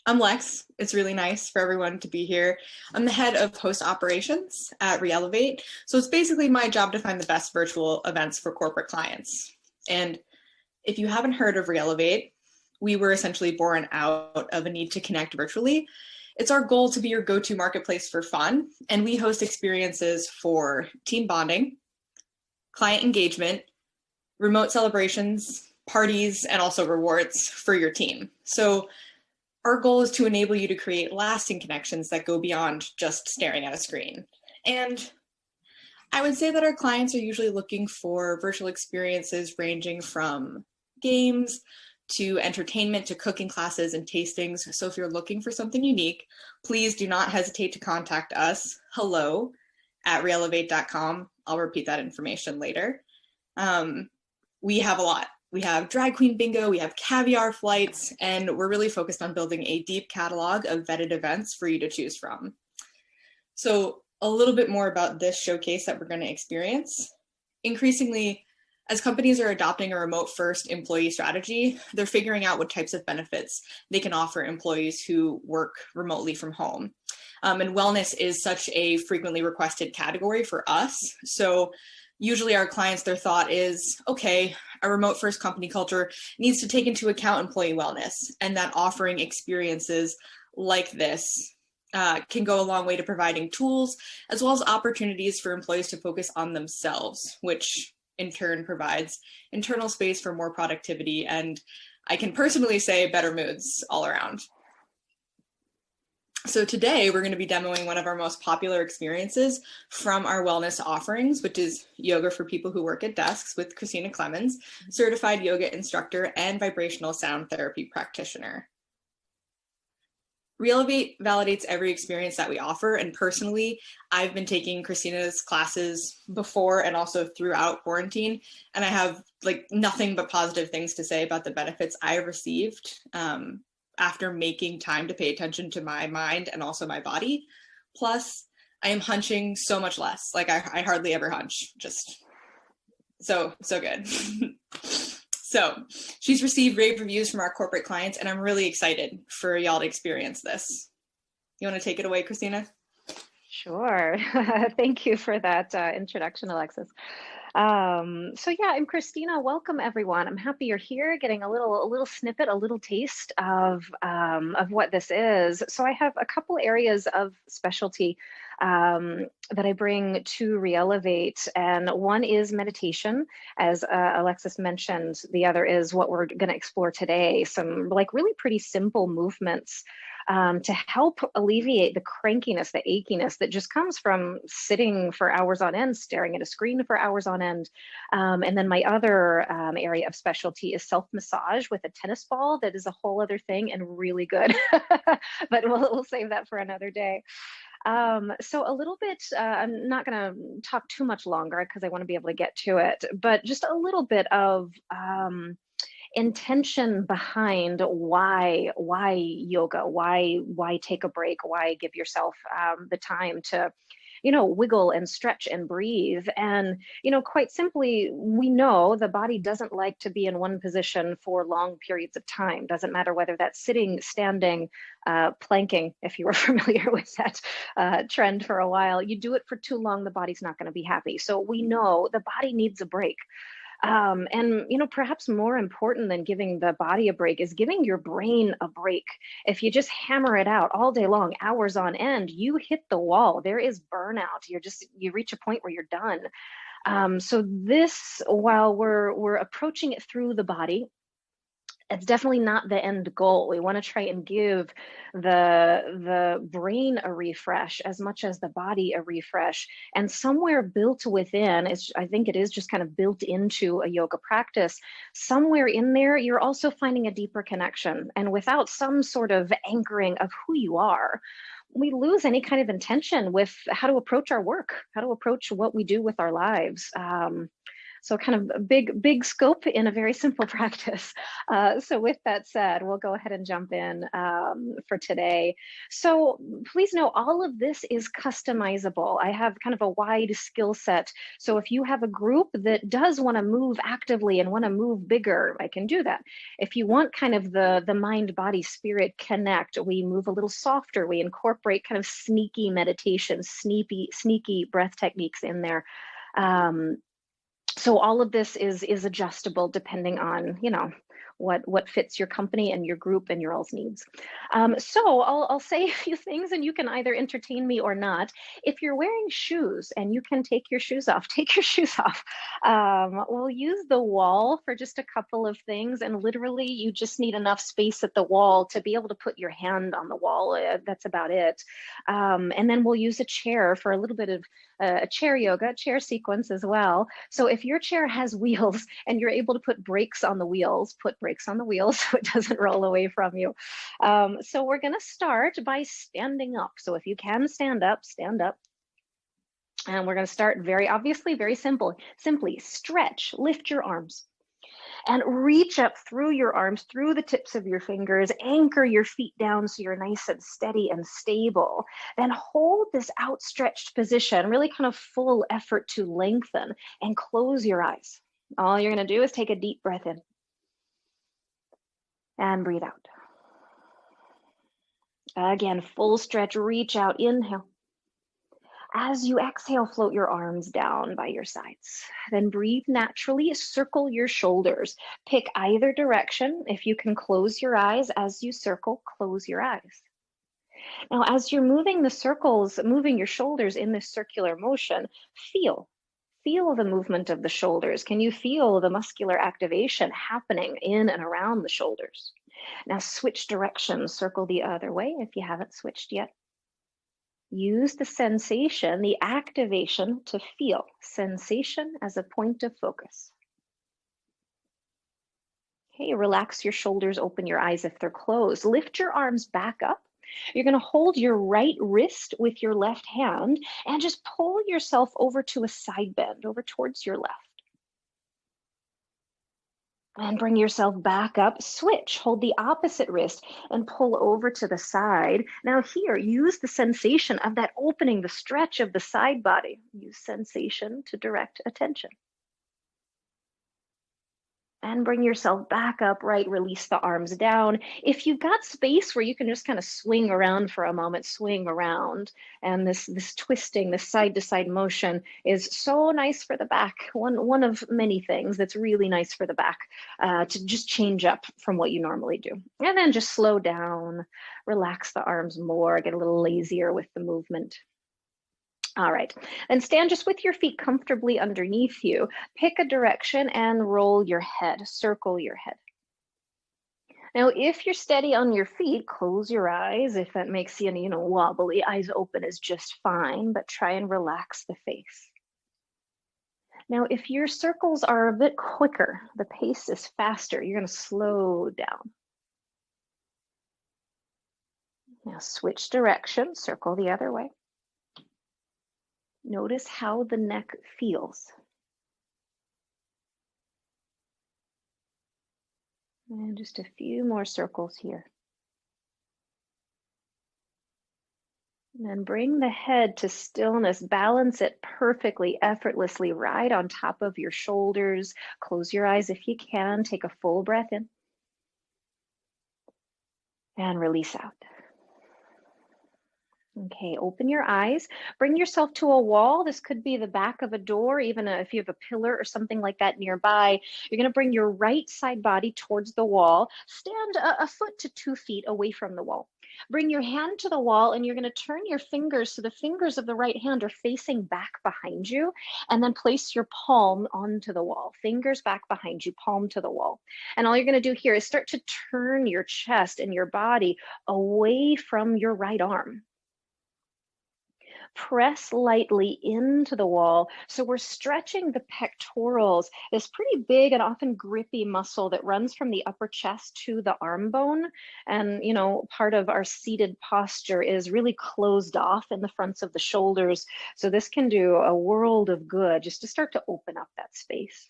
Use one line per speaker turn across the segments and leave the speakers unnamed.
I'm Lex. It's really nice for everyone to be here. I'm the head of host operations at reElivate. So it's basically my job to find the best virtual events for corporate clients. And if you haven't heard of reElivate, we were essentially born out of a need to connect virtually. It's our goal to be your go-to marketplace for fun, and we host experiences for team bonding, client engagement, remote celebrations, parties, and also rewards for your team. So our goal is to enable you to create lasting connections that go beyond just staring at a screen. And I would say that our clients are usually looking for virtual experiences ranging from games to entertainment to cooking classes and tastings. So if you're looking for something unique, please do not hesitate to contact us. Hello at reElivate.com. I'll repeat that information later. We have a lot. We have drag queen bingo, we have caviar flights, and we're really focused on building a deep catalog of vetted events for you to choose from. So a little bit more about this showcase that we're going to experience. Increasingly, as companies are adopting a remote first employee strategy, they're figuring out what types of benefits they can offer employees who work remotely from home. And wellness is such a frequently requested category for us. So usually our clients, their thought is, okay, a remote first company culture needs to take into account employee wellness, and that offering experiences like this can go a long way to providing tools as well as opportunities for employees to focus on themselves, which in turn provides internal space for more productivity, and I can personally say better moods all around. So today we're going to be demoing one of our most popular experiences from our wellness offerings, which is yoga for people who work at desks with Christina Clemens, certified yoga instructor and vibrational sound therapy practitioner. reElivate validates every experience that we offer, and personally, I've been taking Christina's classes before and also throughout quarantine, and I have like nothing but positive things to say about the benefits I have received after making time to pay attention to my mind and also my body. Plus, I am hunching so much less. Like I hardly ever hunch, just so good. So she's received rave reviews from our corporate clients, and I'm really excited for y'all to experience this. You want to take it away, Christina?
Sure. Thank you for that introduction, Alexis. So yeah, I'm Christina. Welcome, everyone. I'm happy you're here, getting a little snippet, a little taste of what this is. So I have a couple areas of specialty that I bring to reElivate, and one is meditation, as Alexis mentioned. The other is what we're going to explore today, some like really pretty simple movements to help alleviate the crankiness, the achiness that just comes from sitting for hours on end, staring at a screen for hours on end. And then my other area of specialty is self-massage with a tennis ball. That is a whole other thing and really good, but we'll save that for another day. So a little bit, I'm not going to talk too much longer because I want to be able to get to it, but just a little bit of intention behind why yoga, why take a break, why give yourself the time to wiggle and stretch and breathe. And quite simply, we know the body doesn't like to be in one position for long periods of time. Doesn't matter whether that's sitting, standing, planking, if you were familiar with that trend for a while. You do it for too long, the body's not going to be happy. So we know the body needs a break. And perhaps more important than giving the body a break is giving your brain a break. If you just hammer it out all day long, hours on end, you hit the wall. There is burnout. You reach a point where you're done. So this, while we're approaching it through the body, it's definitely not the end goal. We want to try and give the brain a refresh as much as the body a refresh. And somewhere built within, I think it is just kind of built into a yoga practice, somewhere in there, you're also finding a deeper connection. And without some sort of anchoring of who you are, we lose any kind of intention with how to approach our work, how to approach what we do with our lives. So kind of a big scope in a very simple practice. So with that said, we'll go ahead and jump in for today. So please know all of this is customizable. I have kind of a wide skill set. So if you have a group that does want to move actively and want to move bigger, I can do that. If you want kind of the mind, body, spirit connect, we move a little softer. We incorporate kind of sneaky meditation, sneaky breath techniques in there. So all of this is adjustable depending on, you know, what fits your company and your group and your all's needs. So I'll say a few things and you can either entertain me or not. If you're wearing shoes and you can take your shoes off, take your shoes off. We'll use the wall for just a couple of things, and literally you just need enough space at the wall to be able to put your hand on the wall. That's about it. And then we'll use a chair for a little bit of a chair yoga, chair sequence as well. So if your chair has wheels and you're able to put brakes on the wheels, put brakes on the wheels so it doesn't roll away from you. So we're going to start by standing up. So if you can stand up, stand up. And we're going to start very obviously, very simply stretch, lift your arms. And reach up through your arms, through the tips of your fingers, anchor your feet down so you're nice and steady and stable. Then hold this outstretched position, really kind of full effort to lengthen, and close your eyes. All you're going to do is take a deep breath in and breathe out. Again, full stretch, reach out, inhale. As you exhale, float your arms down by your sides. Then breathe naturally, circle your shoulders. Pick either direction. If you can close your eyes as you circle, close your eyes. Now, as you're moving the circles, moving your shoulders in this circular motion, feel the movement of the shoulders. Can you feel the muscular activation happening in and around the shoulders? Now switch directions, circle the other way if you haven't switched yet. Use the sensation, the activation to feel. Sensation as a point of focus. Okay, relax your shoulders, open your eyes if they're closed. Lift your arms back up. You're going to hold your right wrist with your left hand and just pull yourself over to a side bend, over towards your left. And bring yourself back up, switch, hold the opposite wrist and pull over to the side. Now here, use the sensation of that opening, the stretch of the side body. Use sensation to direct attention. And bring yourself back upright, release the arms down. If you've got space where you can just kind of swing around for a moment, swing around. And this twisting, this side-to-side motion is so nice for the back. One of many things that's really nice for the back to just change up from what you normally do. And then just slow down, relax the arms more, get a little lazier with the movement. All right, then stand just with your feet comfortably underneath you. Pick a direction and roll your head, circle your head. Now, if you're steady on your feet, close your eyes. If that makes you, wobbly, eyes open is just fine, but try and relax the face. Now, if your circles are a bit quicker, the pace is faster, you're going to slow down. Now, switch direction, circle the other way. Notice how the neck feels. And just a few more circles here. And then bring the head to stillness. Balance it perfectly, effortlessly, right on top of your shoulders. Close your eyes if you can. Take a full breath in. And release out. Okay, open your eyes, bring yourself to a wall. This could be the back of a door, even if you have a pillar or something like that nearby. You're going to bring your right side body towards the wall. Stand a foot to 2 feet away from the wall. Bring your hand to the wall and you're going to turn your fingers so the fingers of the right hand are facing back behind you, and then place your palm onto the wall. Fingers back behind you, palm to the wall. And all you're going to do here is start to turn your chest and your body away from your right arm. Press lightly into the wall. So we're stretching the pectorals, this pretty big and often grippy muscle that runs from the upper chest to the arm bone. And, part of our seated posture is really closed off in the fronts of the shoulders. So this can do a world of good just to start to open up that space.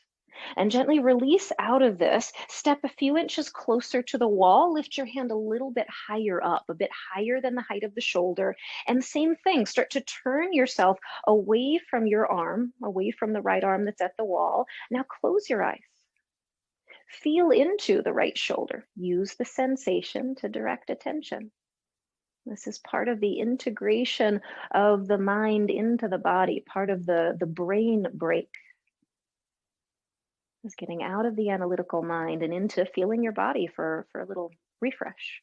And gently release out of this. Step a few inches closer to the wall. Lift your hand a little bit higher up, a bit higher than the height of the shoulder. And same thing, start to turn yourself away from your arm, away from the right arm that's at the wall. Now close your eyes. Feel into the right shoulder. Use the sensation to direct attention. This is part of the integration of the mind into the body, part of the brain break. Is getting out of the analytical mind and into feeling your body for a little refresh.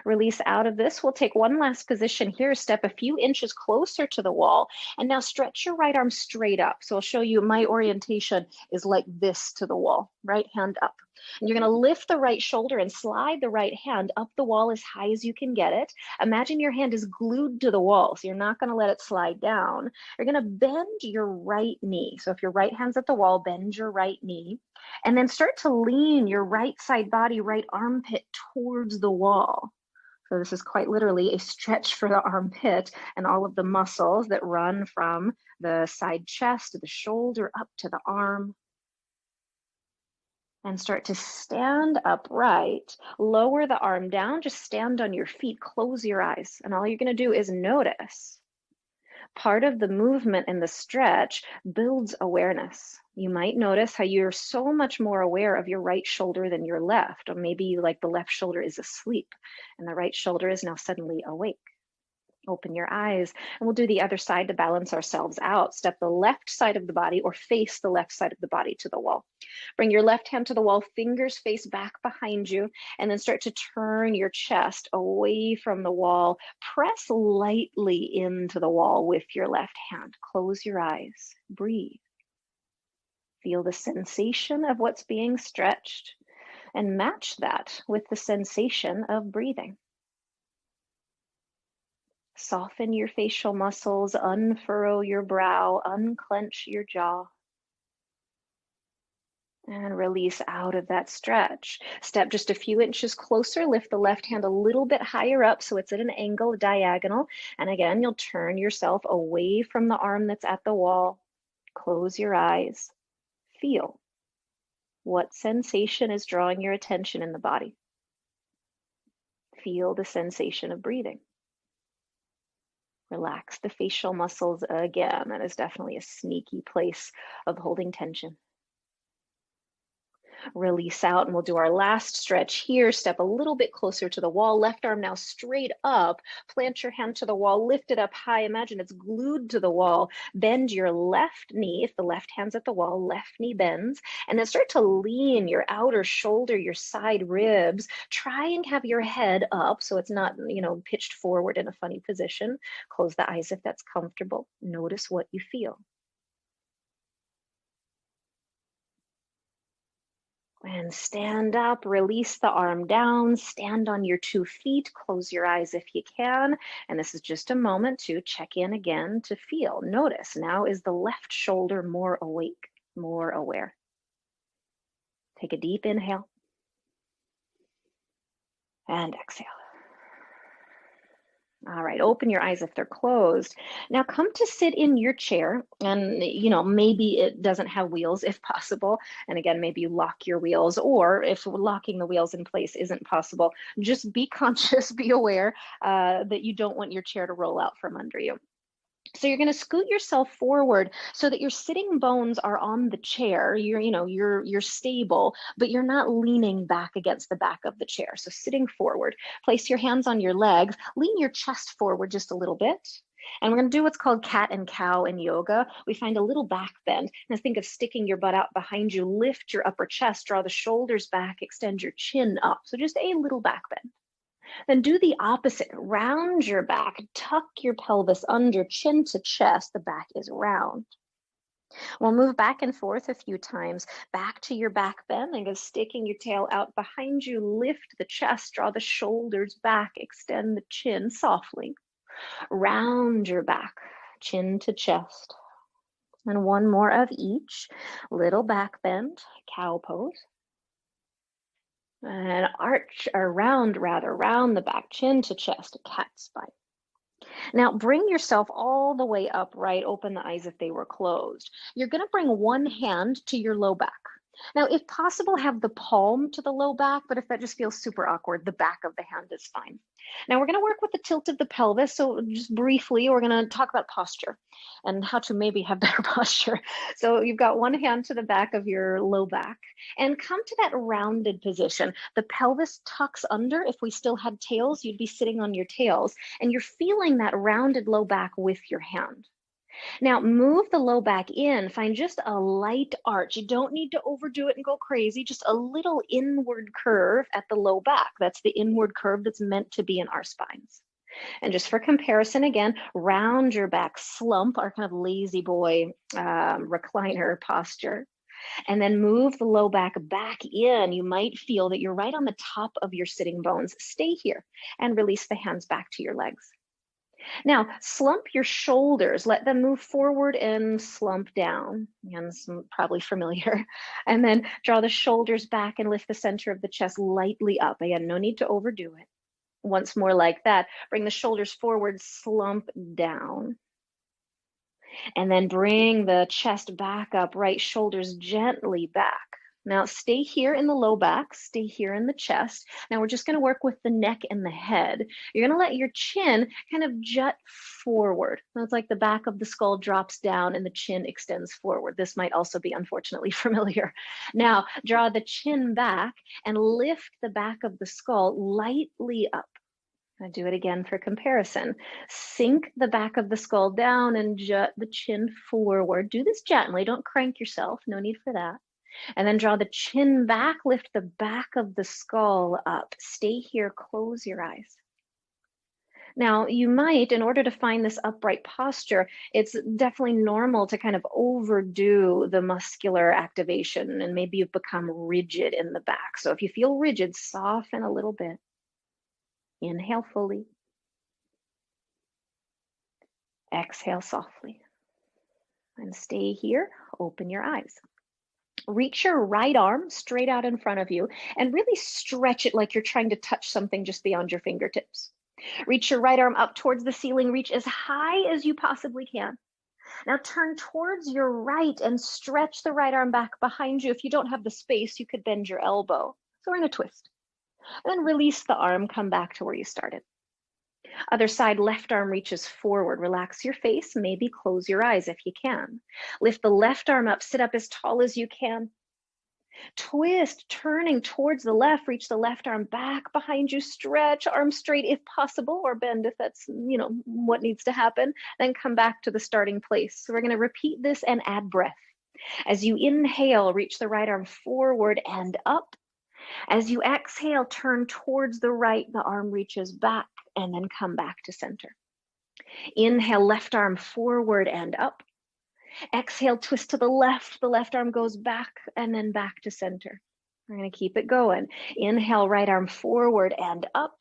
Release out of this. We'll take one last position here. Step a few inches closer to the wall. And now stretch your right arm straight up. So I'll show you my orientation is like this to the wall. Right hand up. And you're going to lift the right shoulder and slide the right hand up the wall as high as you can get it. Imagine your hand is glued to the wall, so you're not going to let it slide down. You're going to bend your right knee. So if your right hand's at the wall, bend your right knee. And then start to lean your right side body, right armpit towards the wall. So this is quite literally a stretch for the armpit and all of the muscles that run from the side chest to the shoulder up to the arm. And start to stand upright. Lower the arm down, just stand on your feet, close your eyes. And all you're going to do is notice. Part of the movement and the stretch builds awareness. You might notice how you're so much more aware of your right shoulder than your left, or maybe like the left shoulder is asleep and the right shoulder is now suddenly awake. Open your eyes, and we'll do the other side to balance ourselves out. Step the left side of the body or face the left side of the body to the wall. Bring your left hand to the wall, fingers face back behind you, and then start to turn your chest away from the wall. Press lightly into the wall with your left hand. Close your eyes. Breathe. Feel the sensation of what's being stretched and match that with the sensation of breathing. Soften your facial muscles, unfurrow your brow, unclench your jaw. And release out of that stretch. Step just a few inches closer, lift the left hand a little bit higher up so it's at an angle, diagonal. And again, you'll turn yourself away from the arm that's at the wall. Close your eyes. Feel. What sensation is drawing your attention in the body? Feel the sensation of breathing. Relax the facial muscles again. That is definitely a sneaky place of holding tension. Release out, and we'll do our last stretch here. Step a little bit closer to the wall. Left arm now straight up. Plant your hand to the wall. Lift it up high. Imagine it's glued to the wall. Bend your left knee. If the left hand's at the wall, left knee bends. And then start to lean your outer shoulder, your side ribs. Try and have your head up so it's not, pitched forward in a funny position. Close the eyes if that's comfortable. Notice what you feel. And stand up, release the arm down, stand on your 2 feet, close your eyes if you can. And this is just a moment to check in again to feel. Notice, now is the left shoulder more awake, more aware. Take a deep inhale and exhale. All right, open your eyes if they're closed. Now come to sit in your chair, and maybe it doesn't have wheels if possible. And again, maybe you lock your wheels, or if locking the wheels in place isn't possible, just be conscious, be aware that you don't want your chair to roll out from under you. So you're going to scoot yourself forward so that your sitting bones are on the chair. You're stable, but you're not leaning back against the back of the chair. So sitting forward, place your hands on your legs, lean your chest forward just a little bit. And we're going to do what's called cat and cow in yoga. We find a little back bend. Now think of sticking your butt out behind you, lift your upper chest, draw the shoulders back, extend your chin up. So just a little back bend. Then do the opposite. Round your back, tuck your pelvis under, chin to chest. The back is round. We'll move back and forth a few times. Back to your back bend and go sticking your tail out behind you. Lift the chest, draw the shoulders back, extend the chin softly. Round your back, chin to chest. And one more of each. Little back bend, cow pose. And round the back, chin to chest, a cat spine. Now bring yourself all the way upright, open the eyes if they were closed. You're going to bring one hand to your low back. Now, if possible, have the palm to the low back, but if that just feels super awkward, the back of the hand is fine. Now, we're going to work with the tilt of the pelvis. So just briefly, we're going to talk about posture and how to maybe have better posture. So you've got one hand to the back of your low back and come to that rounded position. The pelvis tucks under. If we still had tails, you'd be sitting on your tails, and you're feeling that rounded low back with your hand. Now move the low back in, find just a light arch. You don't need to overdo it and go crazy, just a little inward curve at the low back. That's the inward curve that's meant to be in our spines. And just for comparison, again, round your back, slump, our kind of lazy boy recliner posture. And then move the low back in. You might feel that you're right on the top of your sitting bones. Stay here and release the hands back to your legs. Now, slump your shoulders, let them move forward and slump down. Again, this is probably familiar. And then draw the shoulders back and lift the center of the chest lightly up. Again, no need to overdo it. Once more like that, bring the shoulders forward, slump down. And then bring the chest back up, right shoulders gently back. Now stay here in the low back, stay here in the chest. Now we're just going to work with the neck and the head. You're going to let your chin kind of jut forward. So it's like the back of the skull drops down and the chin extends forward. This might also be unfortunately familiar. Now draw the chin back and lift the back of the skull lightly up. I'll do it again for comparison. Sink the back of the skull down and jut the chin forward. Do this gently, don't crank yourself, no need for that. And then draw the chin back, lift the back of the skull up. Stay here, close your eyes. Now, you might, in order to find this upright posture, it's definitely normal to kind of overdo the muscular activation, and maybe you've become rigid in the back. So if you feel rigid, soften a little bit. Inhale fully. Exhale softly. And stay here, open your eyes. Reach your right arm straight out in front of you and really stretch it like you're trying to touch something just beyond your fingertips. Reach your right arm up towards the ceiling, reach as high as you possibly can. Now turn towards your right and stretch the right arm back behind you. If you don't have the space, you could bend your elbow. So we're in a twist. And then release the arm, come back to where you started. Other side, left arm reaches forward. Relax your face, maybe close your eyes if you can. Lift the left arm up, sit up as tall as you can. Twist, turning towards the left, reach the left arm back behind you, stretch, arm straight if possible, or bend if that's, what needs to happen. Then come back to the starting place. So we're going to repeat this and add breath. As you inhale, reach the right arm forward and up. As you exhale, turn towards the right, the arm reaches back, and then come back to center. Inhale, left arm forward and up. Exhale, twist to the left arm goes back, and then back to center. We're going to keep it going. Inhale, right arm forward and up.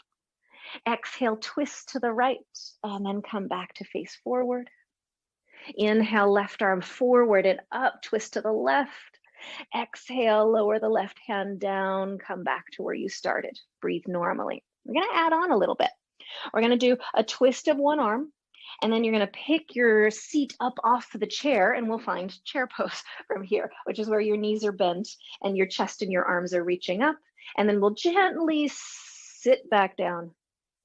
Exhale, twist to the right, and then come back to face forward. Inhale, left arm forward and up, twist to the left. Exhale, lower the left hand down, come back to where you started. Breathe normally. We're going to add on a little bit. We're going to do a twist of one arm, and then you're going to pick your seat up off the chair, and we'll find chair pose from here, which is where your knees are bent and your chest and your arms are reaching up. And then we'll gently sit back down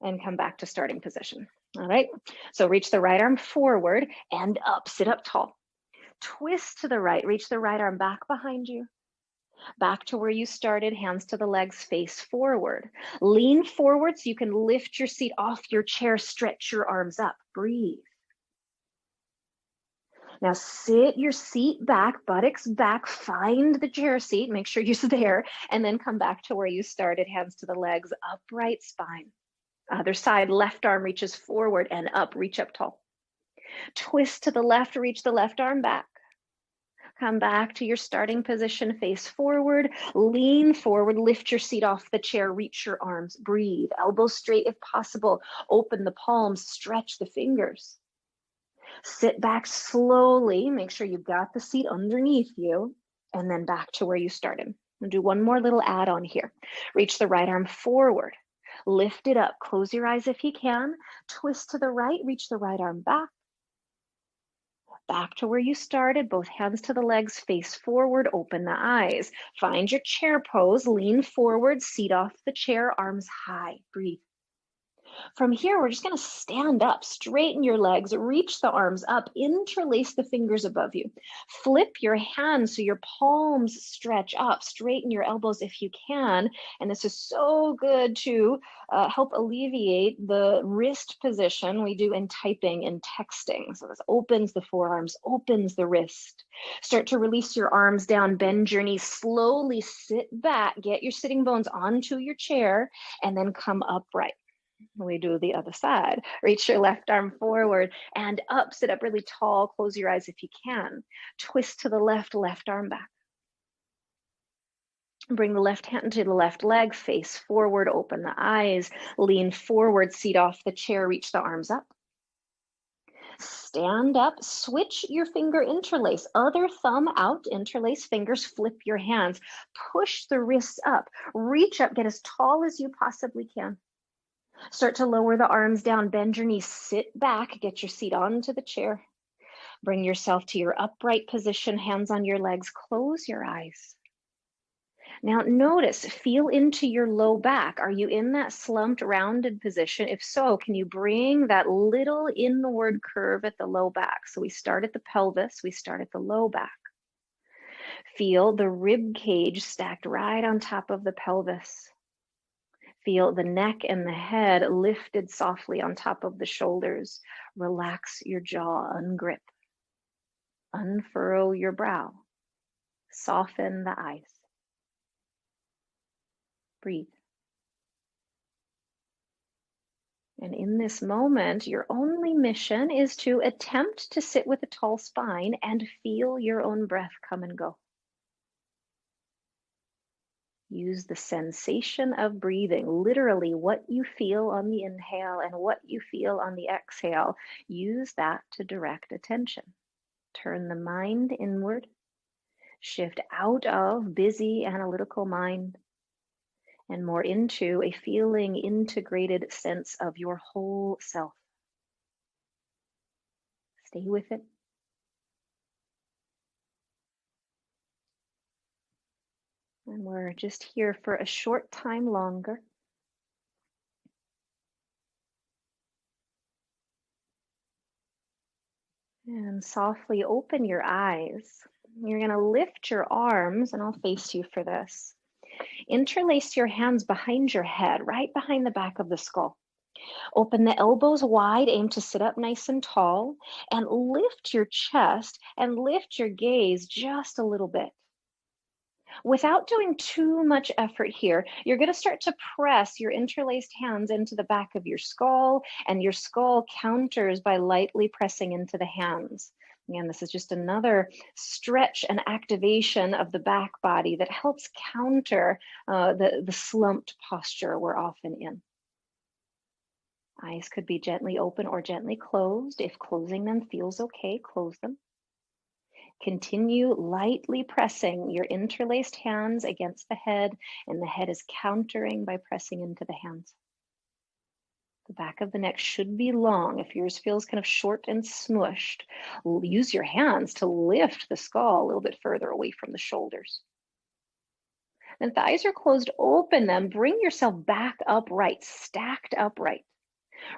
and come back to starting position. All right. So reach the right arm forward and up, sit up tall. Twist to the right, reach the right arm back behind you. Back to where you started, hands to the legs, face forward. Lean forward so you can lift your seat off your chair, stretch your arms up. Breathe. Now sit your seat back, buttocks back, find the chair seat, make sure you're there, and then come back to where you started, hands to the legs, upright spine. Other side, left arm reaches forward and up, reach up tall. Twist to the left, reach the left arm back. Come back to your starting position, face forward, lean forward, lift your seat off the chair, reach your arms, breathe, elbows straight if possible, open the palms, stretch the fingers. Sit back slowly, make sure you've got the seat underneath you, and then back to where you started. We'll do one more little add-on here. Reach the right arm forward, lift it up, close your eyes if you can, twist to the right, reach the right arm back. Back to where you started, both hands to the legs, face forward, open the eyes. Find your chair pose, lean forward, seat off the chair, arms high, breathe. From here, we're just going to stand up, straighten your legs, reach the arms up, interlace the fingers above you. Flip your hands so your palms stretch up, straighten your elbows if you can. And this is so good to help alleviate the wrist position we do in typing and texting. So this opens the forearms, opens the wrist. Start to release your arms down, bend your knees, slowly sit back, get your sitting bones onto your chair, and then come upright. We do the other side. Reach your left arm forward and up, sit up really tall, close your eyes if you can. Twist to the left, left arm back. Bring the left hand to the left leg, face forward, open the eyes, lean forward, seat off the chair, reach the arms up. Stand up, switch your finger interlace, other thumb out, interlace fingers, flip your hands, push the wrists up, reach up, get as tall as you possibly can. Start to lower the arms down, bend your knees, sit back, get your seat onto the chair. Bring yourself to your upright position, hands on your legs, close your eyes. Now notice, feel into your low back. Are you in that slumped, rounded position? If so, can you bring that little inward curve at the low back? So we start at the pelvis, we start at the low back. Feel the rib cage stacked right on top of the pelvis. Feel the neck and the head lifted softly on top of the shoulders. Relax your jaw, ungrip. Unfurrow your brow. Soften the eyes. Breathe. And in this moment, your only mission is to attempt to sit with a tall spine and feel your own breath come and go. Use the sensation of breathing, literally what you feel on the inhale and what you feel on the exhale. Use that to direct attention. Turn the mind inward. Shift out of busy analytical mind and more into a feeling integrated sense of your whole self. Stay with it. And we're just here for a short time longer. And softly open your eyes. You're going to lift your arms, and I'll face you for this. Interlace your hands behind your head, right behind the back of the skull. Open the elbows wide, aim to sit up nice and tall, and lift your chest and lift your gaze just a little bit. Without doing too much effort here, you're going to start to press your interlaced hands into the back of your skull, and your skull counters by lightly pressing into the hands. Again, this is just another stretch and activation of the back body that helps counter the slumped posture we're often in. Eyes could be gently open or gently closed. If closing them feels okay, close them. Continue lightly pressing your interlaced hands against the head, and the head is countering by pressing into the hands. The back of the neck should be long. If yours feels kind of short and smushed, use your hands to lift the skull a little bit further away from the shoulders. And if the eyes are closed, open them. Bring yourself back upright, stacked upright.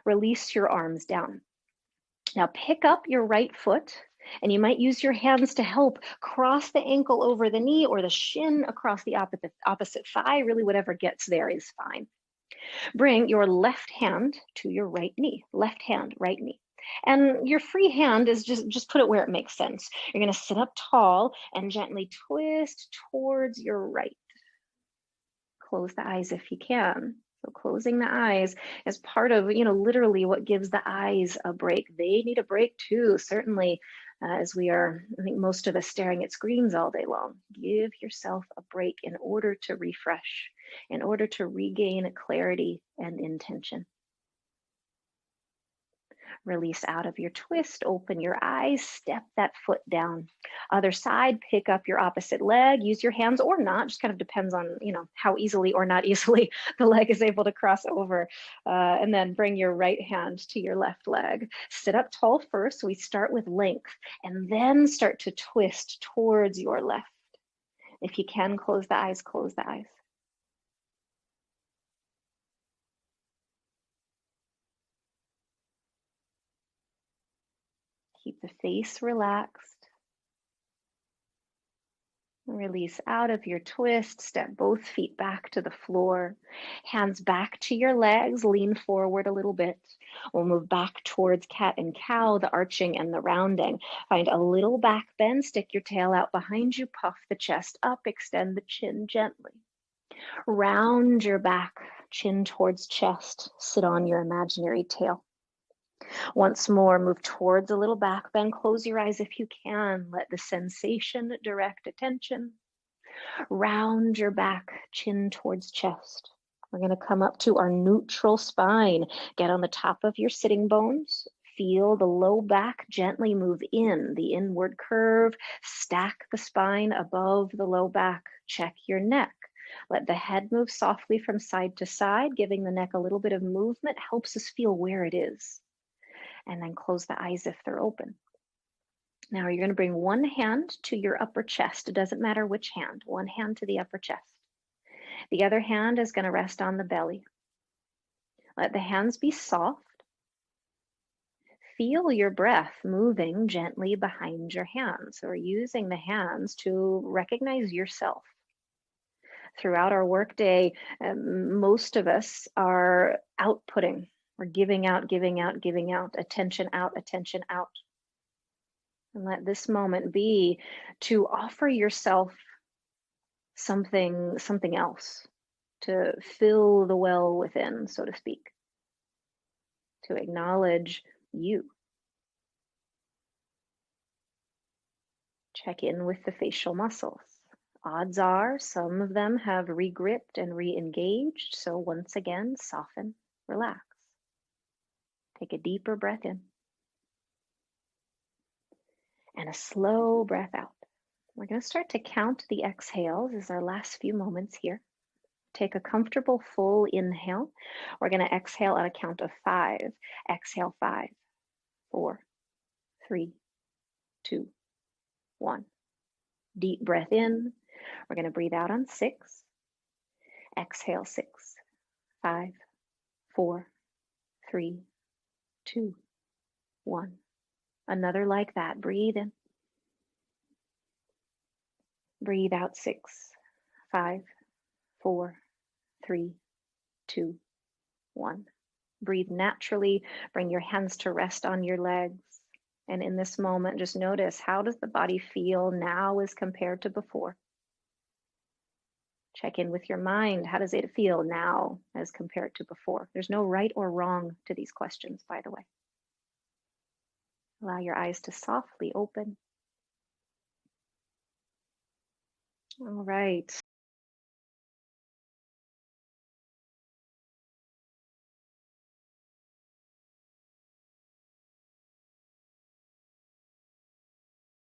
Release your arms down. Now pick up your right foot, and you might use your hands to help cross the ankle over the knee or the shin across the opposite thigh. Really, whatever gets there is fine. Bring your left hand to your right knee. Left hand, right knee. And your free hand is just put it where it makes sense. You're going to sit up tall and gently twist towards your right. Close the eyes if you can. So closing the eyes is part of, literally what gives the eyes a break. They need a break too, certainly, as we are, I think most of us, staring at screens all day long. Give yourself a break in order to refresh, in order to regain clarity and intention. Release out of your twist, open your eyes, step that foot down. Other side, pick up your opposite leg, use your hands or not, just kind of depends on, how easily or not easily the leg is able to cross over. And then bring your right hand to your left leg. Sit up tall first. We start with length and then start to twist towards your left. If you can, close the eyes, close the eyes. Keep the face relaxed. Release out of your twist. Step both feet back to the floor. Hands back to your legs. Lean forward a little bit. We'll move back towards cat and cow, the arching and the rounding. Find a little back bend. Stick your tail out behind you. Puff the chest up. Extend the chin gently. Round your back, chin towards chest. Sit on your imaginary tail. Once more, move towards a little back bend. Close your eyes if you can. Let the sensation direct attention. Round your back, chin towards chest. We're going to come up to our neutral spine. Get on the top of your sitting bones. Feel the low back gently move in, the inward curve. Stack the spine above the low back. Check your neck. Let the head move softly from side to side. Giving the neck a little bit of movement helps us feel where it is. And then close the eyes if they're open. Now you're going to bring one hand to your upper chest. It doesn't matter which hand, one hand to the upper chest. The other hand is going to rest on the belly. Let the hands be soft. Feel your breath moving gently behind your hands, or using the hands to recognize yourself. Throughout our workday, most of us are outputting. We're giving out, attention out, attention out. And let this moment be to offer yourself something else, to fill the well within, so to speak, to acknowledge you. Check in with the facial muscles. Odds are some of them have regripped and re-engaged, so once again, soften, relax. Take a deeper breath in and a slow breath out. We're going to start to count the exhales as our last few moments here. Take a comfortable full inhale. We're going to exhale at a count of 5. Exhale 5, 4, 3, 2, 1. Deep breath in. We're going to breathe out on 6. Exhale 6, 5, 4, 3, 2, 1. Another like that. Breathe in. Breathe out 6, 5, 4, 3, 2, 1. Breathe naturally. Bring your hands to rest on your legs. And in this moment, just notice, how does the body feel now as compared to before? Check in with your mind. How does it feel now as compared to before? There's no right or wrong to these questions, by the way. Allow your eyes to softly open. All right.